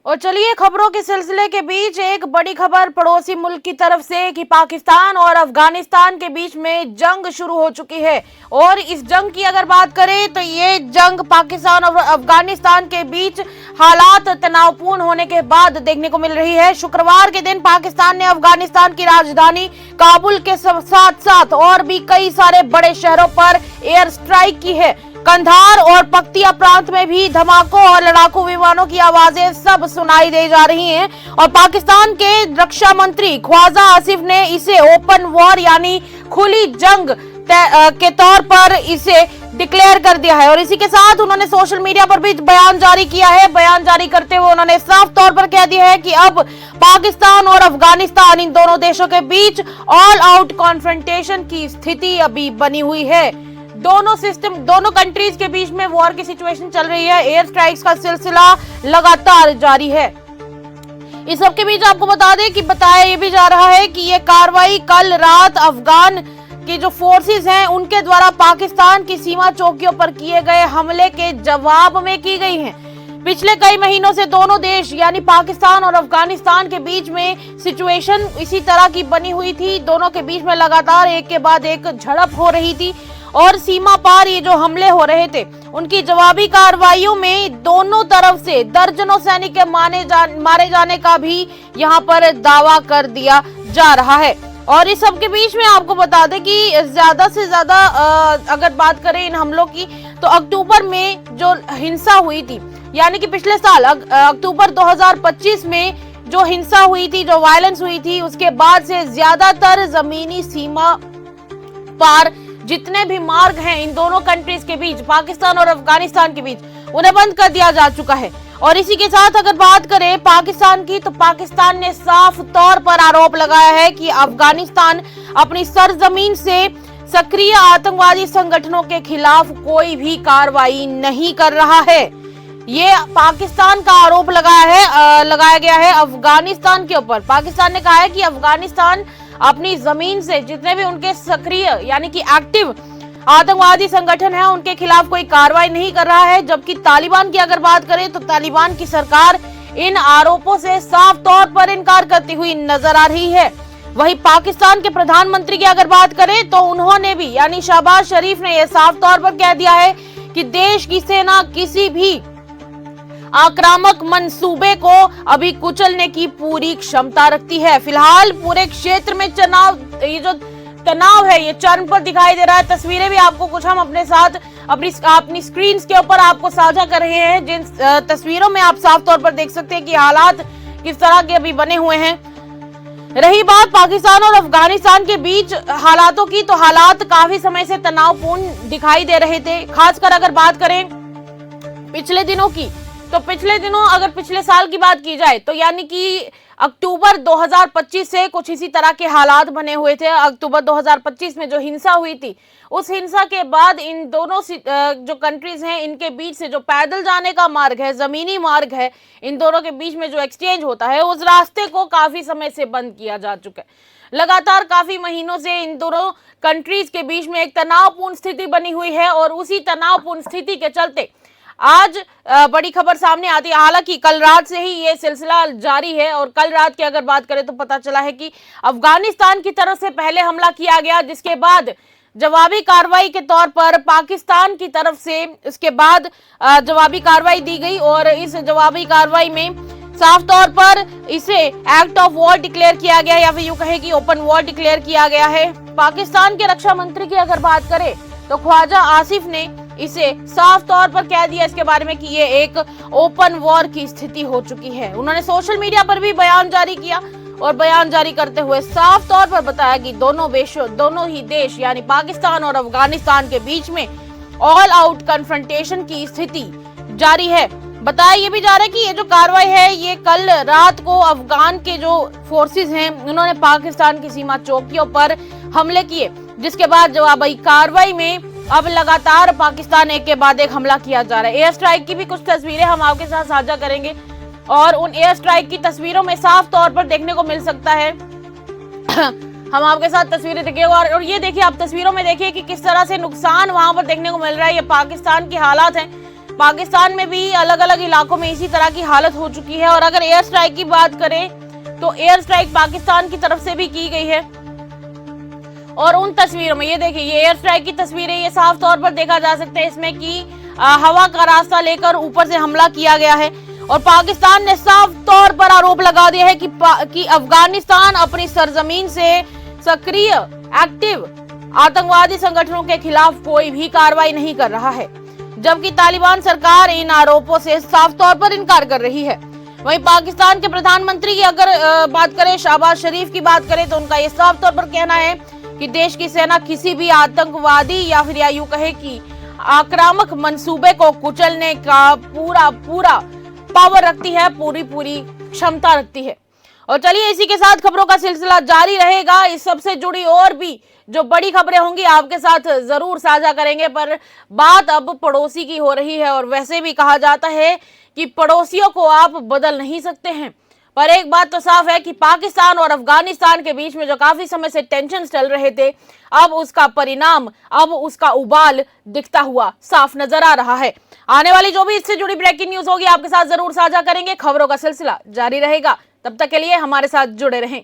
और चलिए खबरों के सिलसिले के बीच एक बड़ी खबर पड़ोसी मुल्क की तरफ से कि पाकिस्तान और अफगानिस्तान के बीच में जंग शुरू हो चुकी है। और इस जंग की अगर बात करें तो ये जंग पाकिस्तान और अफगानिस्तान के बीच हालात तनावपूर्ण होने के बाद देखने को मिल रही है। शुक्रवार के दिन पाकिस्तान ने अफगानिस्तान की राजधानी काबुल के साथ साथ और भी कई सारे बड़े शहरों पर एयर स्ट्राइक की है। कंधार और पख्तिया प्रांत में भी धमाकों और लड़ाकू विमानों की आवाजें सब सुनाई दे जा रही हैं। और पाकिस्तान के रक्षा मंत्री ख्वाजा आसिफ ने इसे ओपन वॉर यानी खुली जंग के तौर पर इसे डिक्लेयर कर दिया है। और इसी के साथ उन्होंने सोशल मीडिया पर भी बयान जारी किया है। बयान जारी करते हुए उन्होंने साफ तौर पर कह दिया है कि अब पाकिस्तान और अफगानिस्तान इन दोनों देशों के बीच ऑल आउट कॉन्फ्रंटेशन की स्थिति अभी बनी हुई है। दोनों कंट्रीज के बीच में वॉर की सिचुएशन चल रही है। एयर स्ट्राइक्स का सिलसिला लगातार जारी है। इस सब के बीच आपको बता दें कि बताया ये भी जा रहा है कि ये कार्रवाई कल रात अफगान की जो फोर्सेस हैं उनके द्वारा पाकिस्तान की सीमा चौकियों पर किए गए हमले के जवाब में की गई है। पिछले कई महीनों से दोनों देश यानी पाकिस्तान और अफगानिस्तान के बीच में सिचुएशन इसी तरह की बनी हुई थी। दोनों के बीच में लगातार एक के बाद एक झड़प हो रही थी और सीमा पार ये जो हमले हो रहे थे उनकी जवाबी कार्रवाइयों में दोनों तरफ से दर्जनों सैनिक के मारे जाने का भी यहाँ पर दावा कर दिया जा रहा है। और इस सब के बीच में आपको बता दें कि ज्यादा से ज्यादा अगर बात करें इन हमलों की तो अक्टूबर में जो हिंसा हुई थी यानी कि पिछले साल अक्टूबर 2025 में जो हिंसा हुई थी, जो वायलेंस हुई थी, उसके बाद से ज्यादातर जमीनी सीमा पार जितने भी मार्ग हैं इन दोनों कंट्रीज के बीच, पाकिस्तान और अफगानिस्तान के बीच, उन्हें बंद कर दिया जा चुका है। और इसी के साथ अगर बात करें पाकिस्तान की तो पाकिस्तान ने साफ तौर पर आरोप लगाया है कि अफगानिस्तान अपनी सरजमीन से सक्रिय आतंकवादी संगठनों के खिलाफ कोई भी कार्रवाई नहीं कर रहा है। ये पाकिस्तान का आरोप लगाया गया है अफगानिस्तान के ऊपर। पाकिस्तान ने कहा है कि अफगानिस्तान अपनी जमीन से जितने भी उनके सक्रिय यानी कि एक्टिव आतंकवादी संगठन है उनके खिलाफ कोई कार्रवाई नहीं कर रहा है। जबकि तालिबान की अगर बात करें तो तालिबान की सरकार इन आरोपों से साफ तौर पर इनकार करती हुई नजर आ रही है। वहीं पाकिस्तान के प्रधानमंत्री की अगर बात करें तो उन्होंने भी यानी शहबाज शरीफ ने यह साफ तौर पर कह दिया है कि देश की सेना किसी भी आक्रामक मंसूबे को अभी कुचलने की पूरी क्षमता रखती है। फिलहाल पूरे क्षेत्र में ये जो तनाव है ये चरम पर दिखाई दे रहा है। तस्वीरें भी आपको कुछ हम अपने साथ अपनी स्क्रीन के ऊपर आपको साझा कर रहे हैं, जिन तस्वीरों में आप साफ तौर पर देख सकते हैं कि हालात किस तरह के अभी बने हुए हैं। रही बात पाकिस्तान और अफगानिस्तान के बीच हालातों की तो हालात काफी समय से तनावपूर्ण दिखाई दे रहे थे। खासकर अगर बात करें पिछले दिनों की तो अगर पिछले साल की बात की जाए तो यानी कि अक्टूबर 2025 से कुछ इसी तरह के हालात बने हुए थे। अक्टूबर 2025 में जो हिंसा हुई थी उस हिंसा के बाद इन दोनों जो कंट्रीज हैं इनके बीच से जो पैदल जाने का मार्ग है, जमीनी मार्ग है, इन दोनों के बीच में जो एक्सचेंज होता है उस रास्ते को काफी समय से बंद किया जा चुका है। लगातार काफी महीनों से इन दोनों कंट्रीज के बीच में एक तनावपूर्ण स्थिति बनी हुई है और उसी तनावपूर्ण स्थिति के चलते आज बड़ी खबर सामने आती है। हालांकि कल रात से ही ये सिलसिला जारी है और कल रात की अगर बात करें तो पता चला है कि अफगानिस्तान की तरफ से पहले हमला किया गया, जिसके बाद जवाबी कार्रवाई के तौर पर पाकिस्तान की तरफ से उसके बाद जवाबी कार्रवाई दी गई। और इस जवाबी कार्रवाई में साफ तौर पर इसे एक्ट ऑफ वॉर डिक्लेयर किया गया या फिर यूं कहे कि ओपन वॉर डिक्लेयर किया गया है। पाकिस्तान के रक्षा मंत्री की अगर बात करें तो ख्वाजा आसिफ ने इसे साफ तौर पर कह दिया इसके बारे में कि ये एक ओपन वॉर की स्थिति हो चुकी है। उन्होंने सोशल मीडिया पर भी बयान जारी किया और बयान जारी करते हुए साफ तौर पर बताया कि दोनों ही देश यानी पाकिस्तान और अफगानिस्तान के बीच में ऑल आउट कन्फ्रंटेशन की स्थिति जारी है। बताया ये भी जा रहा है कि ये जो कार्रवाई है ये कल रात को अफगान के जो फोर्सेस हैं उन्होंने पाकिस्तान की सीमा चौकियों पर हमले किए, जिसके बाद जवाबी कार्रवाई में अब लगातार पाकिस्तान एक के बाद एक हमला किया जा रहा है। एयर स्ट्राइक की भी कुछ तस्वीरें हम आपके साथ साझा करेंगे और उन एयर स्ट्राइक की तस्वीरों में साफ तौर पर देखने को मिल सकता है हम आपके साथ तस्वीरें देखिए और ये देखिए आप तस्वीरों में देखिए कि किस तरह से नुकसान वहां पर देखने को मिल रहा है। ये पाकिस्तान की हालात हैं पाकिस्तान में भी अलग अलग इलाकों में इसी तरह की हालत हो चुकी है। और अगर एयर स्ट्राइक की बात करें तो एयर स्ट्राइक पाकिस्तान की तरफ से भी की गई है। और उन तस्वीरों में ये देखिए, ये एयर स्ट्राइक की तस्वीरें, ये साफ तौर पर देखा जा सकता है इसमें कि हवा का रास्ता लेकर ऊपर से हमला किया गया है। और पाकिस्तान ने साफ तौर पर आरोप लगा दिया है कि अफगानिस्तान अपनी सरजमीन से सक्रिय एक्टिव आतंकवादी संगठनों के खिलाफ कोई भी कार्रवाई नहीं कर रहा है, जबकि तालिबान सरकार इन आरोपों से साफ तौर पर इनकार कर रही है। वहीं पाकिस्तान के प्रधानमंत्री की अगर बात करें, शहबाज शरीफ की बात करें, तो उनका ये साफ तौर पर कहना है कि देश की सेना किसी भी आतंकवादी या फिर यूं कहे कि आक्रामक मंसूबे को कुचलने का पूरा पावर रखती है, पूरी क्षमता रखती है। और चलिए इसी के साथ खबरों का सिलसिला जारी रहेगा। इस सबसे जुड़ी और भी जो बड़ी खबरें होंगी आपके साथ जरूर साझा करेंगे। पर बात अब पड़ोसी की हो रही है, और वैसे भी कहा जाता है कि पड़ोसियों को आप बदल नहीं सकते हैं। पर एक बात तो साफ है कि पाकिस्तान और अफगानिस्तान के बीच में जो काफी समय से टेंशन चल रहे थे, अब उसका परिणाम, अब उसका उबाल दिखता हुआ साफ नजर आ रहा है। आने वाली जो भी इससे जुड़ी ब्रेकिंग न्यूज होगी आपके साथ जरूर साझा करेंगे। खबरों का सिलसिला जारी रहेगा, तब तक के लिए हमारे साथ जुड़े रहें।